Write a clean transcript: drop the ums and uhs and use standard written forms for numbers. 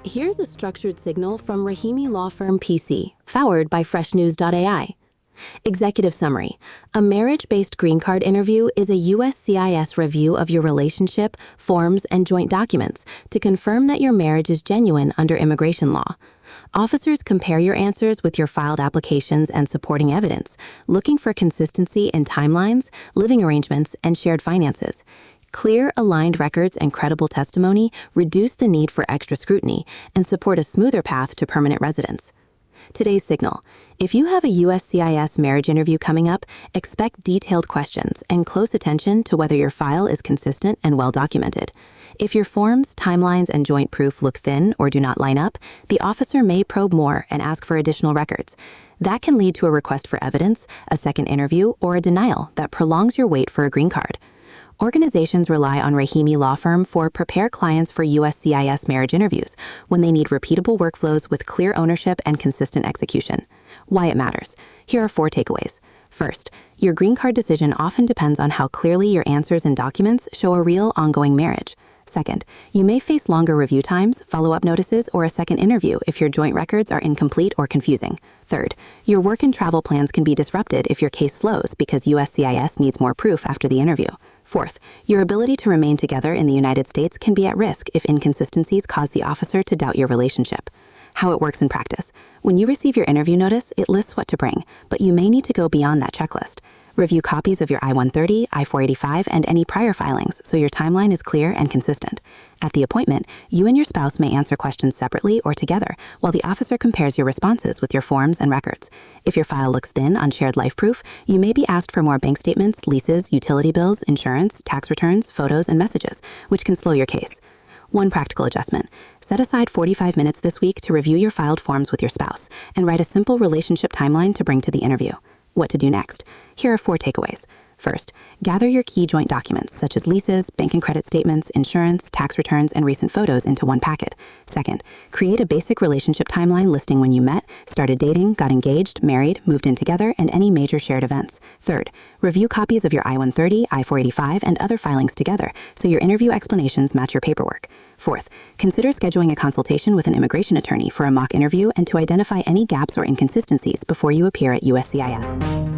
Here's a structured signal from Rahimi Law Firm PC, powered by freshnews.ai. Executive Summary. A marriage-based green card interview is a USCIS review of your relationship, forms, and joint documents to confirm that your marriage is genuine under immigration law. Officers compare your answers with your filed applications and supporting evidence, looking for consistency in timelines, living arrangements, and shared finances. Clear, aligned records and credible testimony reduce the need for extra scrutiny and support a smoother path to permanent residence. Today's signal. If you have a USCIS marriage interview coming up, expect detailed questions and close attention to whether your file is consistent and well documented. If your forms, timelines, and joint proof look thin or do not line up, the officer may probe more and ask for additional records. That can lead to a request for evidence, a second interview, or a denial that prolongs your wait for a green card. Organizations rely on Rahimi Law Firm for prepare clients for USCIS marriage interviews when they need repeatable workflows with clear ownership and consistent execution. Why it matters. Here are 4 takeaways. First, your green card decision often depends on how clearly your answers and documents show a real ongoing marriage. Second, you may face longer review times, follow-up notices, or a second interview if your joint records are incomplete or confusing. Third, your work and travel plans can be disrupted if your case slows because USCIS needs more proof after the interview. Fourth, your ability to remain together in the United States can be at risk if inconsistencies cause the officer to doubt your relationship. How it works in practice. When you receive your interview notice, it lists what to bring, but you may need to go beyond that checklist. Review copies of your I-130, I-485, and any prior filings so your timeline is clear and consistent. At the appointment, you and your spouse may answer questions separately or together while the officer compares your responses with your forms and records. If your file looks thin on shared life proof, you may be asked for more bank statements, leases, utility bills, insurance, tax returns, photos, and messages, which can slow your case. One practical adjustment. Set aside 45 minutes this week to review your filed forms with your spouse and write a simple relationship timeline to bring to the interview. What to do next. Here are 4 takeaways. First, gather your key joint documents such as leases, bank and credit statements, insurance, tax returns, and recent photos into one packet. Second, create a basic relationship timeline listing when you met, started dating, got engaged, married, moved in together, and any major shared events. Third, review copies of your I-130, I-485, and other filings together so your interview explanations match your paperwork. Fourth, consider scheduling a consultation with an immigration attorney for a mock interview and to identify any gaps or inconsistencies before you appear at USCIS.